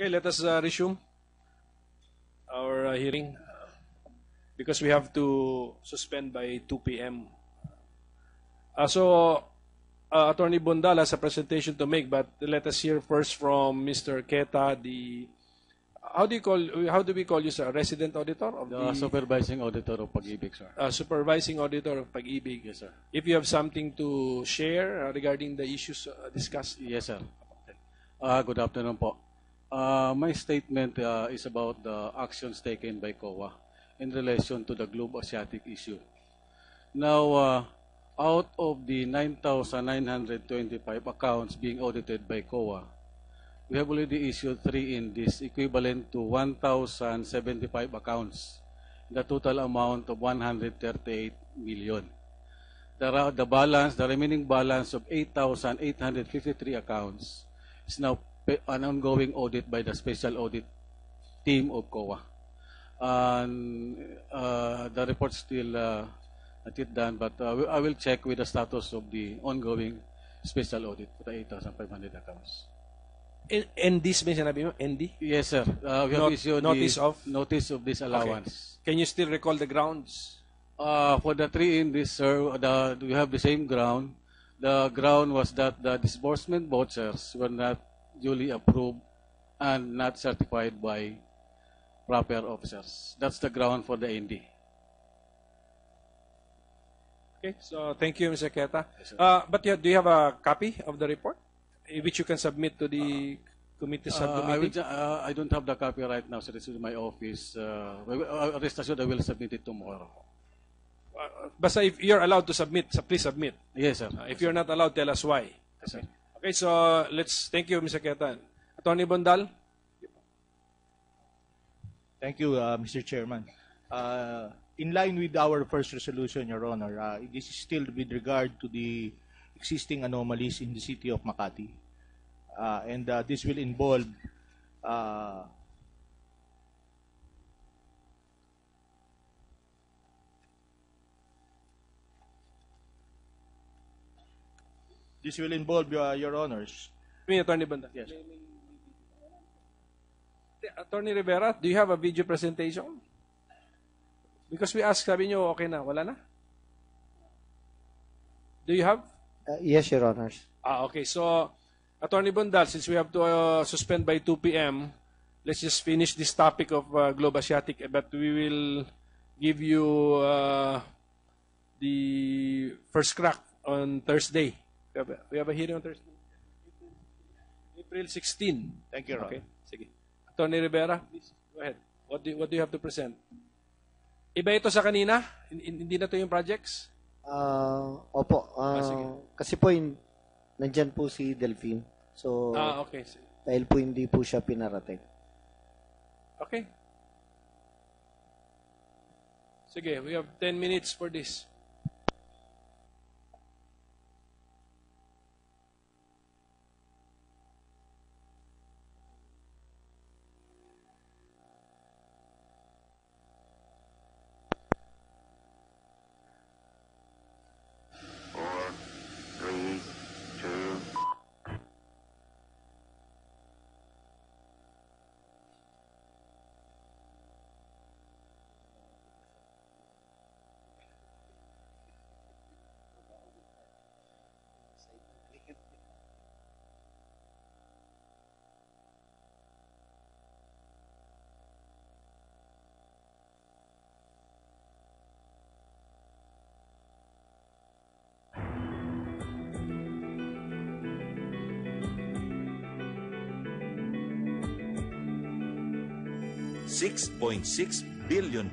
Okay, let us resume our hearing because we have to suspend by 2 p.m. Attorney Bondal has a presentation to make, but let us hear first from Mr. Queta, the how do we call you, sir? Resident auditor of The supervising auditor of Pag-ibig, sir. Supervising auditor of Pag-ibig. Yes, sir. If you have something to share regarding the issues discussed. Yes, sir. Good afternoon po. My statement is about the actions taken by COA in relation to the Globe Asiatic issue. Now, out of the 9,925 accounts being audited by COA, we have already issued 3 indices equivalent to 1,075 accounts, the total amount of 138 million. The remaining balance of 8,853 accounts is now an ongoing audit by the special audit team of COA. And the report still not yet done, but I will check with the status of the ongoing special audit for the 8,500 accounts. NDs ba sinabi mo? ND? Yes, sir. We have issued notice of disallowance. Okay. Can you still recall the grounds? For the 3 indices, sir, we have the same ground. The ground was that the disbursement vouchers were not duly approved and not certified by proper officers. That's the ground for the ND. Okay, so thank you, Mr. Queta. Yes, But do you have a copy of the report, which you can submit to the committee subcommittee? I don't have the copy right now, sir. It's in my office. Rest assured, I will submit it tomorrow. Basta if you're allowed to submit, please submit. Yes, sir. If you're not allowed, tell us why. Yes, sir. Okay, so thank you, Mr. Queta. Attorney Bondal? Thank you, Mr. Chairman. In line with our first resolution, Your Honor, this is still with regard to the existing anomalies in the city of Makati. And this will involve Your Honors. Me, Attorney Bondal. Yes. Attorney Rivera, do you have a video presentation? Because we asked, sabi nyo, okay na, wala na? Do you have? Yes, Your Honors. Okay. So, Attorney Bondal, since we have to suspend by 2 p.m., let's just finish this topic of Globe Asiatic, but we will give you the first crack on Thursday. We have a hearing on Thursday. April 16. Thank you, Your Honor. Okay. Sige. Attorney Rivera, please, go ahead. What do you have to present? Iba ito sa kanina? Hindi na ito yung projects? Opo. Sige. Kasi po, nandyan po si Delphine. So, Okay. dahil po hindi po siya pinarating. Okay. Sige, we have 10 minutes for this. ₱6.6 billion.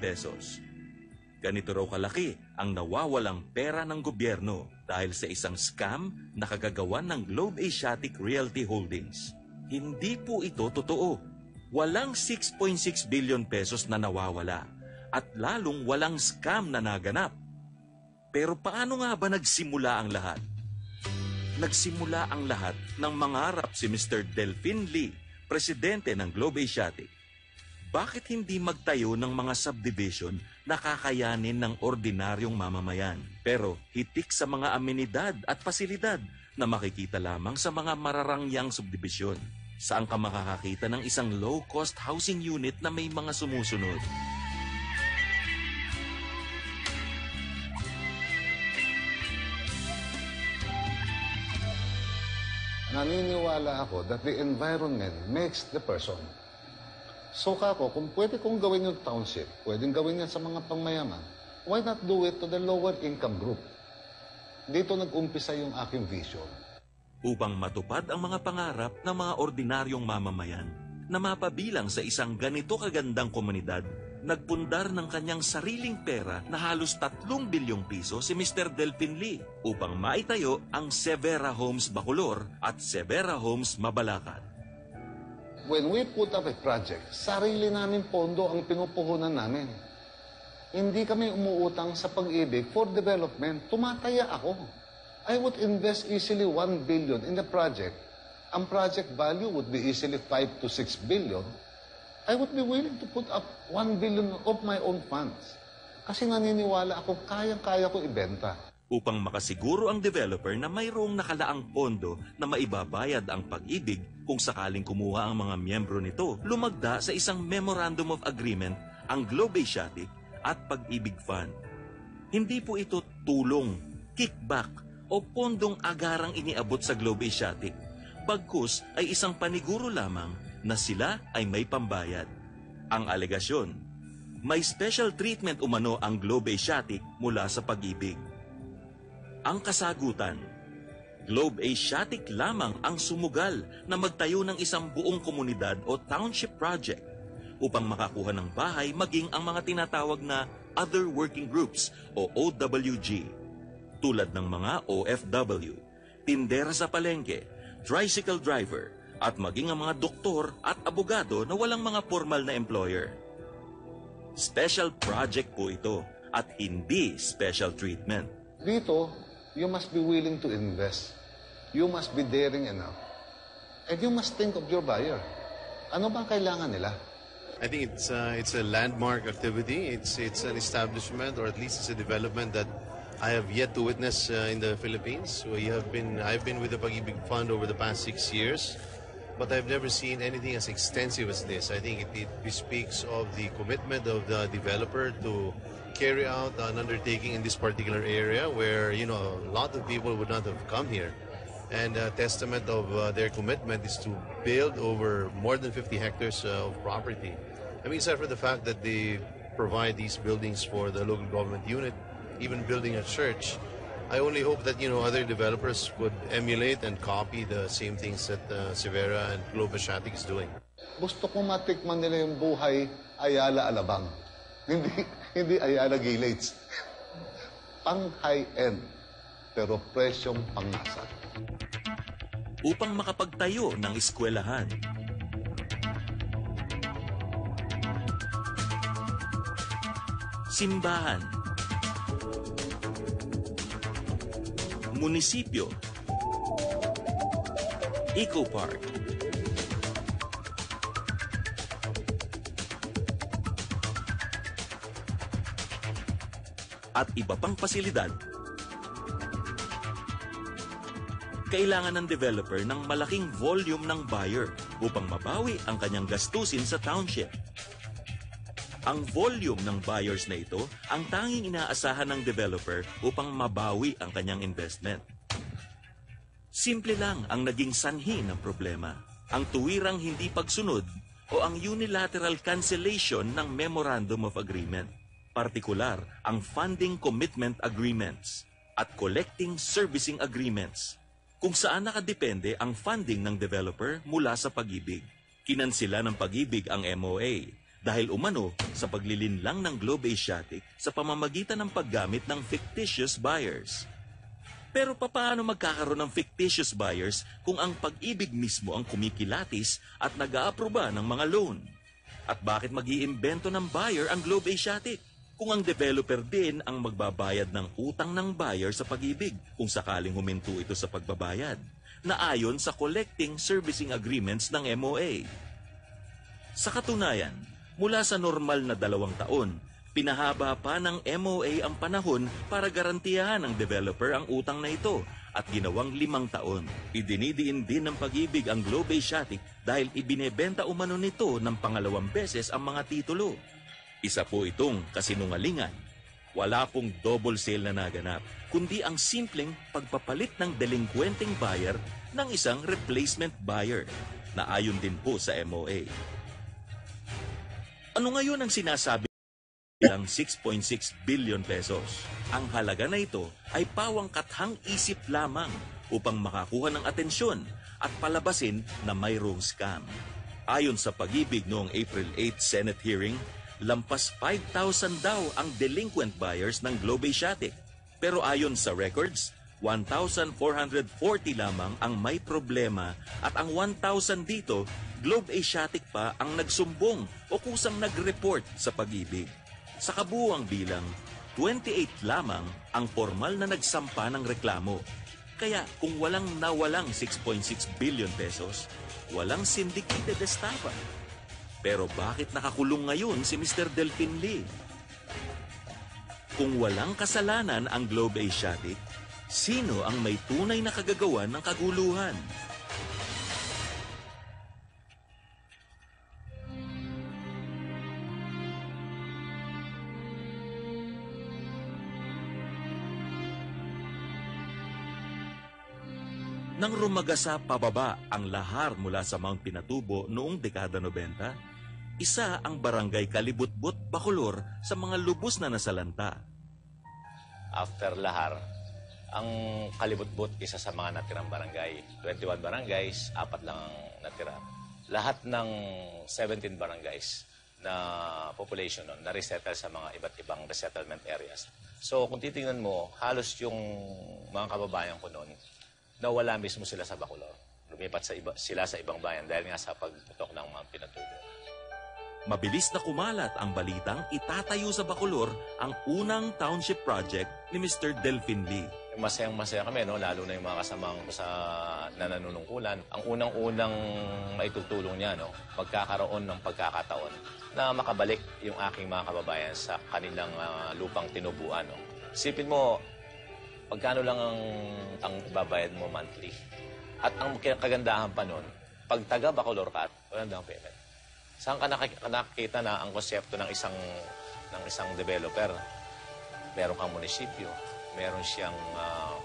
Ganito raw kalaki ang nawawalang pera ng gobyerno dahil sa isang scam na kagagawan ng Globe Asiatic Realty Holdings. Hindi po ito totoo. Walang ₱6.6 billion na nawawala at lalong walang scam na naganap. Pero paano nga ba nagsimula ang lahat? Nagsimula ang lahat nang mangarap si Mr. Delphine Lee, presidente ng Globe Asiatic. Bakit hindi magtayo ng mga subdivision na kakayanin ng ordinaryong mamamayan, pero hitik sa mga amenidad at pasilidad na makikita lamang sa mga mararangyang subdivision? Saan ka makakakita ng isang low-cost housing unit na may mga sumusunod? Naniniwala ako that the environment makes the person. So kako, kung pwede kong gawin yung township, pwedeng gawin yan sa mga pangmayaman, why not do it to the lower income group? Dito nag-umpisa yung aking vision. Upang matupad ang mga pangarap ng mga ordinaryong mamamayan na mapabilang sa isang ganito kagandang komunidad, nagpundar ng kanyang sariling pera na halos 3 bilyong piso si Mr. Delphin Lee upang maitayo ang Severa Homes Bacolor at Severa Homes Mabalacat. When we put up a project, sarili namin pondo ang pinupuhunan namin. Hindi kami umuutang sa Pag-ibig for development. Tumataya ako. I would invest easily 1 billion in the project. Ang project value would be easily 5 to 6 billion. I would be willing to put up 1 billion of my own funds. Kasi naniniwala ako, kayang-kaya ko ibenta. Upang makasiguro ang developer na mayroong nakalaang pondo na maibabayad ang Pag-ibig kung sakaling kumuha ang mga miyembro nito, lumagda sa isang Memorandum of Agreement ang Globe Asiatic at Pag-ibig Fund. Hindi po ito tulong, kickback o pondong agarang iniabot sa Globe Asiatic. Bagkus ay isang paniguro lamang na sila ay may pambayad. Ang alegasyon, may special treatment umano ang Globe Asiatic mula sa Pag-ibig. Ang kasagutan, Globe Asiatic lamang ang sumugal na magtayo ng isang buong komunidad o township project upang makakuha ng bahay maging ang mga tinatawag na Other Working Groups o OWG, tulad ng mga OFW, tindera sa palengke, tricycle driver, at maging ang mga doktor at abogado na walang mga formal na employer. Special project po ito at hindi special treatment. Dito, you must be willing to invest. You must be daring enough. And you must think of your buyer. Ano bang kailangan nila? I think it's a landmark activity. It's an establishment, or at least it's a development that I have yet to witness in the Philippines. I've been with the Pag-ibig Fund over the past 6 years, but I've never seen anything as extensive as this. I think it bespeaks of the commitment of the developer to carry out an undertaking in this particular area where, a lot of people would not have come here. And a testament of their commitment is to build over more than 50 hectares of property. I mean, aside from the fact that they provide these buildings for the local government unit, even building a church, I only hope that, other developers would emulate and copy the same things that Severa and Globe Asiatic is doing. Gusto ko matikman nila yung buhay Ayala Alabang. Hindi Ayala Gilates. Pang high-end, pero presyong pangasa. Upang makapagtayo ng eskwelahan, simbahan, munisipyo, eco park, at iba pang pasilidad. Kailangan ng developer ng malaking volume ng buyer upang mabawi ang kanyang gastusin sa township. Ang volume ng buyers na ito ang tanging inaasahan ng developer upang mabawi ang kanyang investment. Simple lang ang naging sanhi ng problema. Ang tuwirang hindi pagsunod o ang unilateral cancellation ng Memorandum of Agreement. Partikular ang Funding Commitment Agreements at Collecting Servicing Agreements, kung saan nakadepende ang funding ng developer mula sa Pag-ibig. Kinansila ng Pag-ibig ang MOA dahil umano sa paglilinlang ng Globe Asiatic sa pamamagitan ng paggamit ng fictitious buyers. Pero paano magkakaroon ng fictitious buyers kung ang Pag-ibig mismo ang kumikilatis at nag-aaproba ng mga loan? At bakit mag-iimbento ng buyer ang Globe Asiatic kung ang developer din ang magbabayad ng utang ng buyer sa Pag-ibig kung sakaling huminto ito sa pagbabayad, na ayon sa Collecting Servicing Agreements ng MOA? Sa katunayan, mula sa normal na 2 taon, pinahaba pa ng MOA ang panahon para garantiyahan ng developer ang utang na ito at ginawang 5 taon. Idinidiin din ng Pag-ibig ang Globe Asiatic dahil ibinebenta umano nito ng pangalawang beses ang mga titulo. Isa po itong kasinungalingan. Wala pong double sale na naganap, kundi ang simpleng pagpapalit ng delinquenteng buyer ng isang replacement buyer na ayon din po sa MOA. Ano ngayon ang sinasabi ng 6.6 billion pesos? Ang halaga na ito ay pawang kathang isip lamang upang makakuha ng atensyon at palabasin na mayroong scam. Ayon sa Pag-ibig noong April 8 Senate hearing, lampas 5,000 daw ang delinquent buyers ng Globe Asiatic. Pero ayon sa records, 1,440 lamang ang may problema at ang 1,000 dito, Globe Asiatic pa ang nagsumbong o kusang nag-report sa Pag-ibig. Sa kabuuang bilang, 28 lamang ang formal na nagsampa ng reklamo. Kaya kung walang nawalang 6.6 billion pesos, walang syndicated estafa. Pero bakit nakakulong ngayon si Mr. Delfin Lee? Kung walang kasalanan ang Globe Asiatic, sino ang may tunay na kagagawan ng kaguluhan? Nang rumagasa pababa ang lahar mula sa Mount Pinatubo noong dekada 90, isa ang barangay Kalibutbot, Bacolor sa mga lubos na nasalanta. After lahar, ang Kalibutbot, isa sa mga natirang barangay. 21 barangays, 4 lang ang natira. Lahat ng 17 barangays na population nun, na-resettle sa mga iba't ibang resettlement areas. So kung titingnan mo, halos yung mga kababayan ko noon, nawala mismo sila sa Bacolor. Lumipat sila sa ibang bayan dahil nga sa pagputok ng mga Pinatubo. Mabilis na kumalat ang balitang itatayo sa Bacolor ang unang township project ni Mr. Delfin Lee. Masayang-masaya kami, no? Lalo na yung mga kasamang sa nananunungkulan. Ang unang-unang maitutulong niya, no? Magkakaroon ng pagkakataon na makabalik yung aking mga kababayan sa kanilang lupang tinubuan. No? Sipin mo, pagkano lang ang babayad mo monthly. At ang kagandahan pa nun, pag taga Bacolor ka, walang down payment. Saan ka nakikita na ang konsepto ng isang developer? Meron kang munisipyo, meron siyang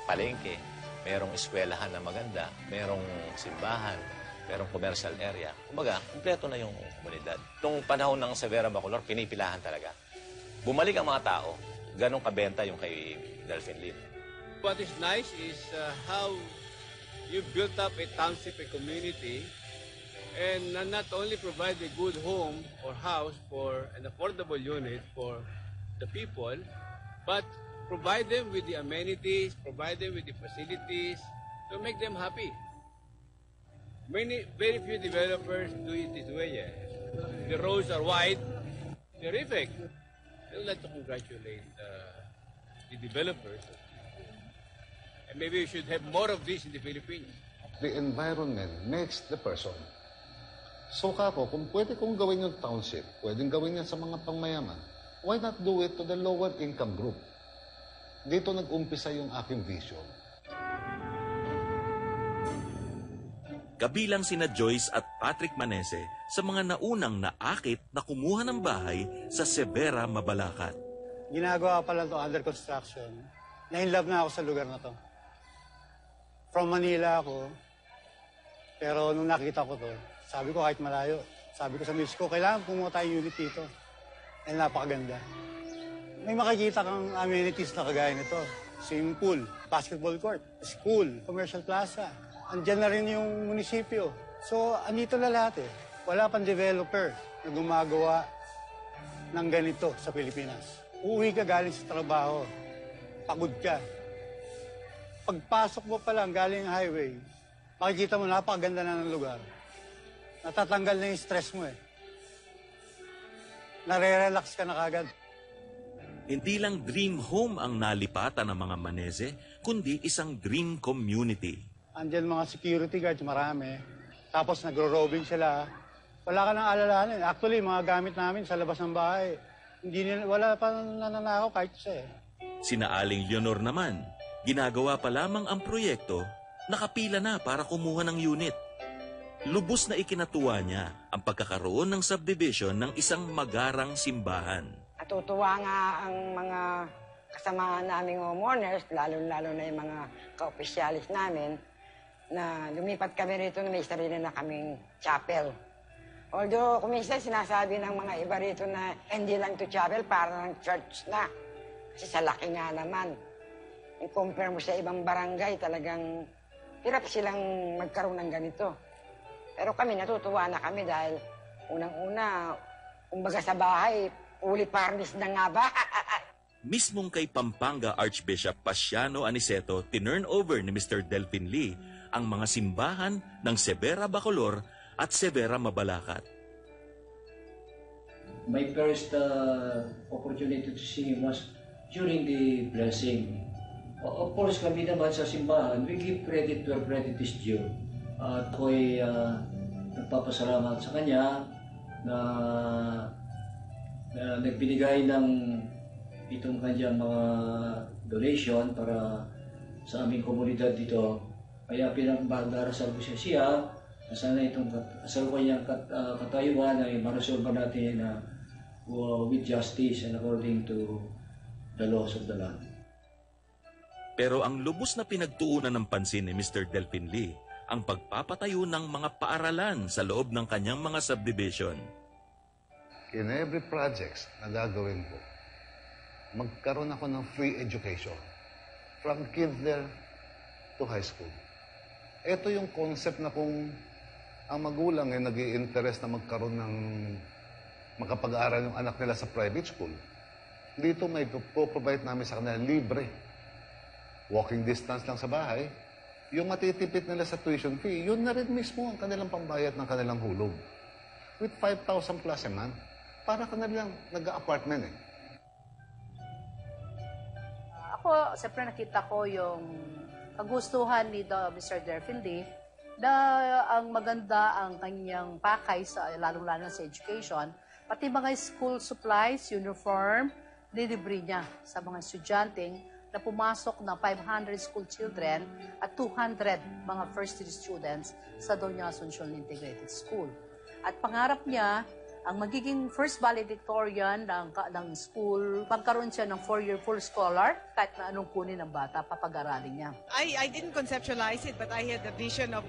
palengke, merong eskwelahan na maganda, merong simbahan, merong commercial area. Kumbaga, kumpleto na yung komunidad. Nung panahon ng Severa Bacolor, pinipilahan talaga. Bumalik ang mga tao, ganong kabenta yung kay Delfin Lee. What is nice is how you built up a township, a community, and not only provide a good home or house for an affordable unit for the people, but provide them with the amenities, provide them with the facilities to make them happy. Very few developers do it this way. The roads are wide, terrific. I'd like to congratulate the developers. And maybe we should have more of this in the Philippines. The environment makes the person. So kako, kung pwede kong gawin yung township, pwedeng gawin yan sa mga pangmayaman, why not do it to the lower income group? Dito nag-umpisa yung aking vision. Kabilang sina Joyce at Patrick Manese sa mga naunang naakit na kumuha ng bahay sa Severa, Mabalacat. Ginagawa pa lang to under construction. Na-inlove na ako sa lugar na to. From Manila ako, pero nung nakita ko to, sabi ko kahit malayo, sabi ko sa miss ko, kailangan kumuha tayong unit dito. And napakaganda. May makikita kang amenities na kagaya nito. Swimming pool, basketball court, school, commercial plaza. Andiyan na rin yung munisipyo. So, andito na lahat eh. Wala pang developer na gumagawa ng ganito sa Pilipinas. Uuwi ka galing sa trabaho, pagod ka. Pagpasok mo pa lang galing highway, makikita mo napakaganda na ng lugar. Natatanggal na yung stress mo eh. Nare-relax ka na kagad. Hindi lang dream home ang nalipatan ng mga Manese, kundi isang dream community. Andiyan mga security guards, marami. Tapos nagro-robing sila. Wala ka nang alalahanin. Actually, mga gamit namin sa labas ng bahay, wala pa nananakaw kahit isa eh. Sina Aling Leonor naman, Ginagawa pa lamang ang proyekto, nakapila na para kumuha ng unit. Lubos na ikinatuwa niya ang pagkakaroon ng subdivision ng isang magarang simbahan. Natutuwa nga ang mga kasama naming homeowners, lalo-lalo na yung mga ka-opisyalis namin, na lumipat kami rito na may sarili na kaming chapel. Although, kuminsan sinasabi ng mga iba rito na hindi lang to chapel, parang church na. Kasi sa laki nga naman. I-compare mo sa ibang barangay, talagang hirap silang magkaroon ng ganito. Pero kami, natutuwa na kami dahil unang-una, kumbaga sa bahay, uli parnis na nga ba? Mismong kay Pampanga Archbishop Pasiano Aniceto, tinurn over ni Mr. Delphin Lee ang mga simbahan ng Severa Bacolor at Severa Mabalacat. My first opportunity to see him was during the blessing. Of course, kami naman sa simbahan, we give credit where credit is due. At ako'y nagpapasalamat sa kanya na nagbinigay ng itong kanyang mga donation para sa aming komunidad dito. Kaya pinagdarasal ko siya na sana itong kasalukuyang katayuan ay maresolba natin with justice and according to the laws of the land. Pero ang lubos na pinagtuunan ng pansin ni Mr. Delphin Lee ang pagpapatayo ng mga paaralan sa loob ng kanyang mga subdivision. In every projects na gagawin ko, magkaroon ako ng free education from kinder to high school. Ito yung concept na kung ang magulang ay nag-i-interest na magkaroon ng makapag-aaral yung anak nila sa private school, dito may provide namin sa kanila libre. Walking distance lang sa bahay, yung matitipid nila sa tuition fee, yun na rin mismo ang kanilang pambayad ng kanilang hulog. With 5,000 plus a month, para kanilang nag-apartment eh. Ako, siyempre nakita ko yung kagustuhan ni Mr. Delphin Lee na ang maganda ang kanyang pakay sa lalong-lalo sa education, pati mga school supplies, uniform, nilibre niya sa mga estudyanteng na pumasok ng 500 school children at 200 mga first-year students sa Doña Asuncion Integrated School. At pangarap niya, ang magiging first valedictorian ng school, magkaroon siya ng 4-year full scholar, kahit na anong kunin ng bata, papag-aralin niya. I didn't conceptualize it, but I had the vision of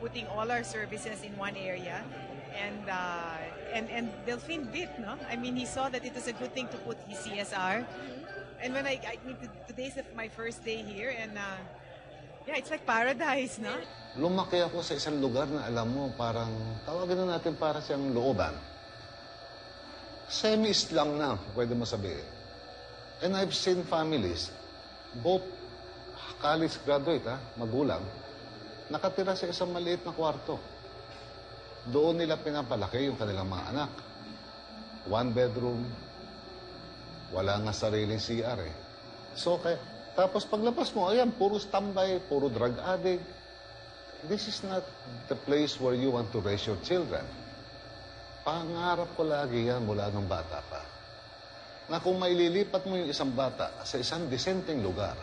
putting all our services in one area. And Delphin did, no? I mean, he saw that it was a good thing to put his CSR. And when today's my first day here, and yeah, it's like paradise, no? Lumaki ako sa isang lugar na alam mo, parang, tawagin na natin para siyang looban. Semi-Islam na, pwede mo sabihin. And I've seen families, both college graduate, magulang, nakatira sa isang maliit na kwarto. Doon nila pinapalaki yung kanilang mga anak. 1 bedroom, wala nga sariling CR eh. So, tapos paglabas mo, ayan, puro standby, puro drug addict. This is not the place where you want to raise your children. Pangarap ko lagi yan mula nung bata pa. Na kung maililipat mo yung isang bata sa isang disenteng lugar,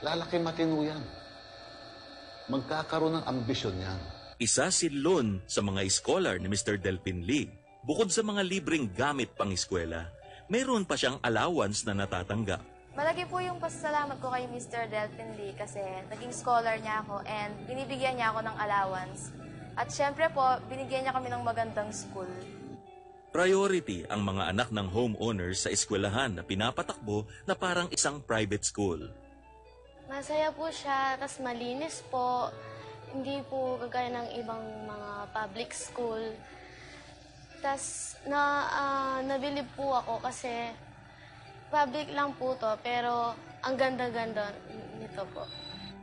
lalaki matino yan. Magkakaroon ng ambisyon yan. Isa si Lon sa mga scholar ni Mr. Delphin Lee. Bukod sa mga libreng gamit pang eskwela, mayroon pa siyang allowance na natatanggap. Malaki po yung pasasalamat ko kay Mr. Delphin Lee kasi naging scholar niya ako and binibigyan niya ako ng allowance. At syempre po, binigyan niya kami ng magandang school. Priority ang mga anak ng homeowners sa eskwelahan na pinapatakbo na parang isang private school. Masaya po siya, tas malinis po. Hindi po kagaya ng ibang mga public school. Tas nabilib po ako kasi public lang po to, pero ang ganda-ganda nito po.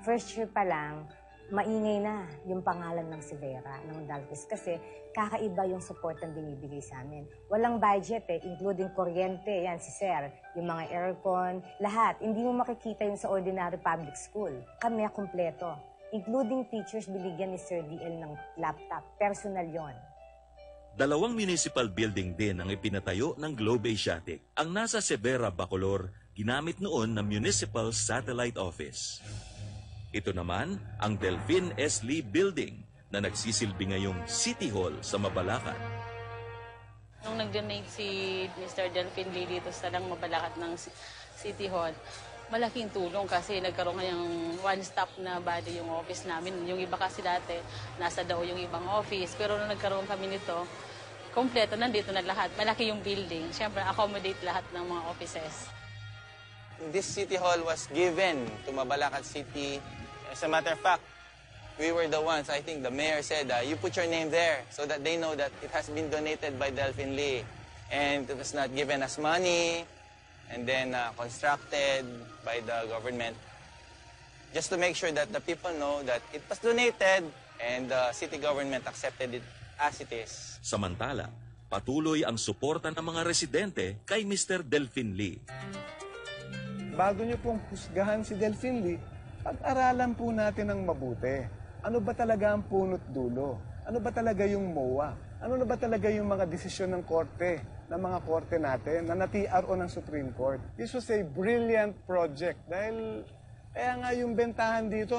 First year pa lang, maingay na yung pangalan ng Severa, ng Dalpis, kasi kakaiba yung support na binibigay sa amin. Walang budget including kuryente, yan si Sir, yung mga aircon, lahat. Hindi mo makikita yung sa ordinary public school. Kami kumpleto. Including teachers, binigyan ni Sir DL ng laptop. Personal yon. 2 municipal building din ang ipinatayo ng Globe Asiatic. Ang nasa Severa, Bacolor, ginamit noon na Municipal Satellite Office. Ito naman ang Delphine S. Lee Building na nagsisilbi ngayong City Hall sa Mabalacat. Nung nag-donate si Mr. Delphine Lee dito sa Mabalacat ng City Hall, malaking tulong kasi nagkaroon ngayong one-stop na body yung office namin. Yung iba kasi dati, nasa daw yung ibang office. Pero nung nagkaroon kami nito, kompleto, nandito na lahat. Malaki yung building. Siyempre, accommodate lahat ng mga offices. This City Hall was given to Mabalacat City. As a matter of fact, we were the ones, I think the mayor said, you put your name there so that they know that it has been donated by Delphine Lee. And it was not given as money, and then constructed by the government, just to make sure that the people know that it was donated and the city government accepted it as it is. Samantala, patuloy ang suporta ng mga residente kay Mr. Delphine Lee. Bago niyo pong husgahan si Delphine Lee, pag-aralan po natin ng mabuti. Ano ba talaga ang punot dulo? Ano ba talaga yung MOA? Ano na ba talaga yung mga desisyon ng korte, ng mga korte natin, na na-TRO ng Supreme Court? This was a brilliant project dahil kaya nga yung bentahan dito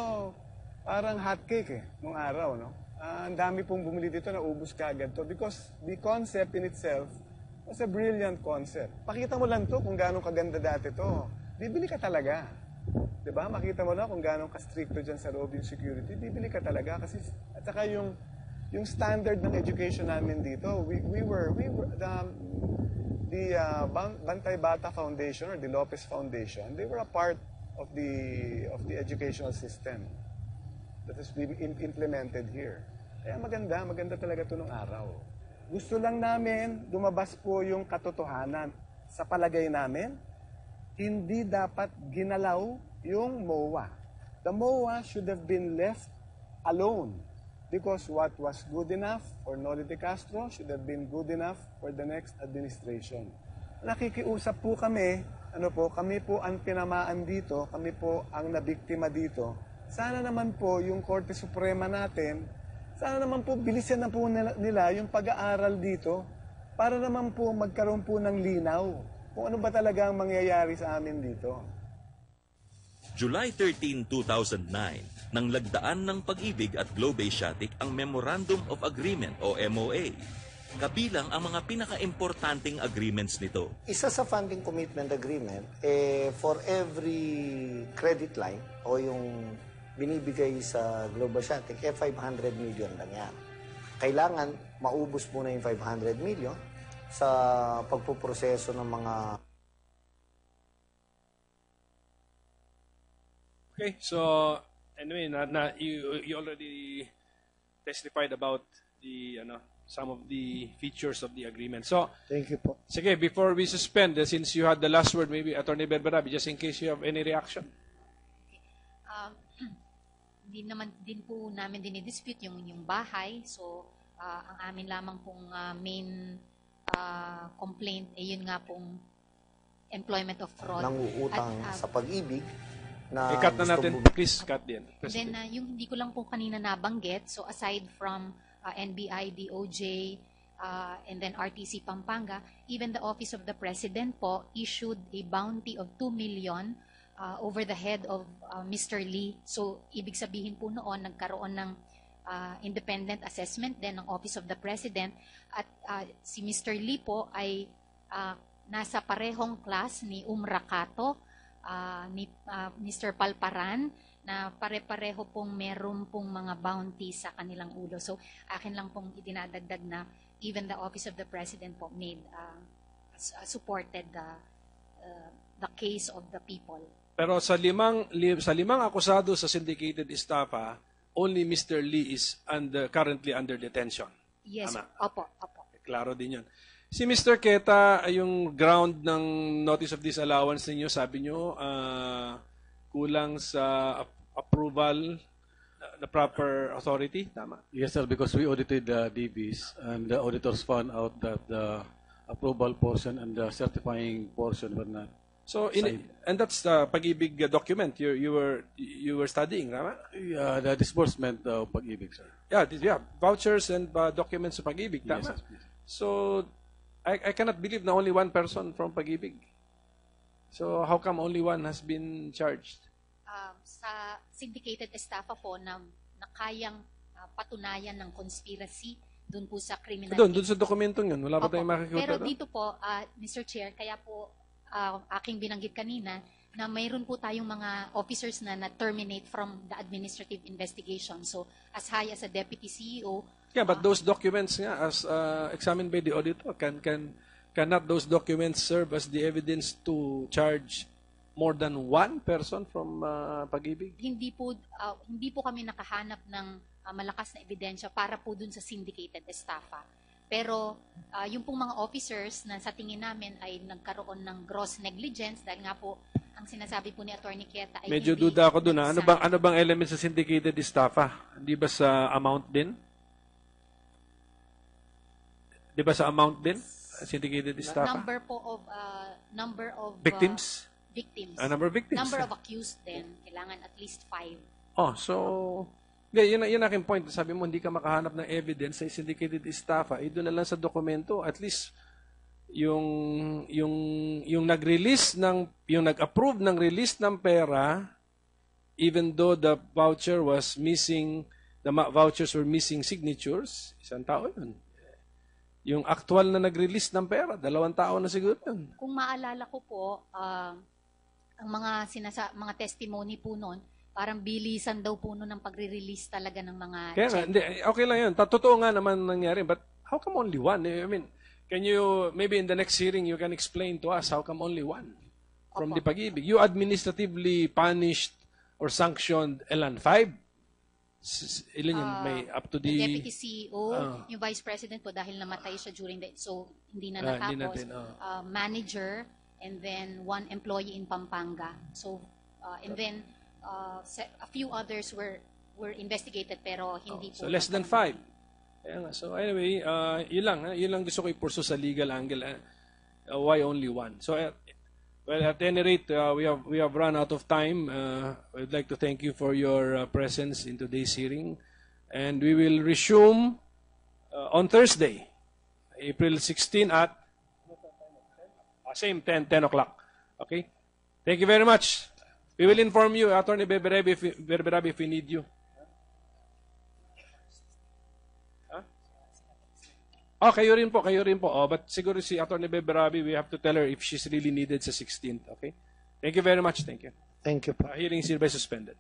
parang hotcake nung araw, no? Ang dami pong bumili dito na ubus kaagad to because the concept in itself was a brilliant concept. Pakita mo lang to kung gaano kaganda dati to. Bibili ka talaga. Diba? Makita mo na kung gaano ka-stricto dyan sa loob yung security. Bibili ka talaga kasi at saka yung standard ng education namin dito, the Bantay Bata Foundation or the Lopez Foundation, they were a part of the educational system that has been implemented here. Kaya maganda talaga ito nung araw. Gusto lang namin lumabas po yung katotohanan. Sa palagay namin, hindi dapat ginalaw yung MOA. The MOA should have been left alone because what was good enough for Noli de Castro should have been good enough for the next administration. Nakikiusap po kami, kami po ang tinamaan dito, kami po ang nabiktima dito. Sana naman po yung Korte Suprema natin, sana naman po bilisan na po nila yung pag-aaral dito para naman po magkaroon po ng linaw kung ano ba talaga ang mangyayari sa amin dito. July 13, 2009, nang lagdaan ng Pag-ibig at Globe Asiatic ang Memorandum of Agreement o MOA. Kabilang ang mga pinaka-importanting agreements nito. Isa sa funding commitment agreement, for every credit line o yung binibigay sa Globe Asiatic, 500 million lang yan. Kailangan maubos muna yung 500 million sa pagpuproseso ng mga... Okay, so anyway, you already testified about the some of the features of the agreement. So, thank you po. Sige, before we suspend, since you had the last word, maybe Attorney Berberabi, just in case you have any reaction. Hindi naman din po namin dinidispute yung bahay. So, ang amin lamang pong main complaint ay yun nga pong employment of fraud. Nanguutang sa Pag-ibig na cut na natin, please cut din. Then, yung hindi ko lang po kanina nabanggit, so aside from NBI, DOJ, and then RTC Pampanga, even the Office of the President po issued a bounty of 2 million over the head of Mr. Lee. So, ibig sabihin po noon, nagkaroon ng independent assessment din ng Office of the President at si Mr. Lee po ay nasa parehong class ni Umrakato, ni Mr. Palparan, na pare-pareho pong meron pong mga bounty sa kanilang ulo. So, akin lang pong idinadagdag na even the Office of the President po made, supported the case of the people. Pero sa limang akusado sa syndicated estafa, only Mr. Lee is currently under detention. Yes, Tama? opo. Klaro din yun. Si Mr. Queta, yung ground ng notice of disallowance ninyo, sabi nyo, kulang sa approval the proper authority, tama? Yes, sir, because we audited the DBs and the auditors found out that the approval portion and the certifying portion were not So, and that's the Pag-ibig document you were studying, tama? Yeah, the disbursement of Pag-ibig, sir. Yeah, vouchers and documents sa Pag-ibig, tama? Yes, yes. So, I cannot believe na only one person from Pag-ibig. So, how come only one has been charged? Sa syndicated estafa po na kayang patunayan ng conspiracy doon po sa criminal. Doon sa dokumentong yun, wala pa tayong makikita. Pero dito po, Mr. Chair, kaya po aking binanggit kanina na mayroon po tayong mga officers na na-terminate from the administrative investigation. So, as high as a deputy CEO. Yeah, but those documents nga, as examined by the auditor, cannot those documents serve as the evidence to charge more than one person from Pag-ibig? Hindi po kami nakahanap ng malakas na ebidensya para po dun sa syndicated estafa. Pero yung pong mga officers na sa tingin namin ay nagkaroon ng gross negligence dahil nga po ang sinasabi po ni Attorney Queta ay medyo duda ako doon. Ano bang element sa syndicated estafa? Hindi ba sa amount din? Di ba sa amount din? Syndicated estafa? Number of victims? Victims. Number of victims. Number of accused din. Kailangan at least 5. Oh, so yun aking point. Sabi mo, hindi ka makahanap ng evidence sa syndicated estafa. Doon na lang sa dokumento, at least yung nag-release yung nag-approve ng release ng pera, even though the voucher was missing, the vouchers were missing signatures, isang tao yun. Yung actual na nag-release ng pera, 2 tao na siguro yun. Kung maalala ko po, ang mga testimony po noon, parang bilisan daw po noon ng pagre-release talaga ng mga kaya nga, hindi, okay lang yun. Totoo nga naman nangyari, but how come only one? I mean, can you, maybe in the next hearing, you can explain to us how come only one from the Pag-ibig? You administratively punished or sanctioned ilan? 5? Ilan yun? May up to the Deputy CEO, yung Vice President po dahil namatay siya during the, so hindi na natapos. Manager, and then 1 employee in Pampanga. So, and then, a few others were investigated pero hindi po. So less than 5. So anyway, yun lang gusto ko ipurso sa legal angle. Why only 1? So well, at any rate, we have run out of time. I'd like to thank you for your presence in today's hearing, and we will resume on Thursday, April 16 at same 10 o'clock. Okay? Thank you very much. We will inform you, Attorney Berberabi, if we need you. Huh? Kayo rin po. But siguro si Attorney Berberabi, we have to tell her if she's really needed sa 16th. Okay? Thank you very much. Thank you. Thank you po. Hearing is hereby suspended.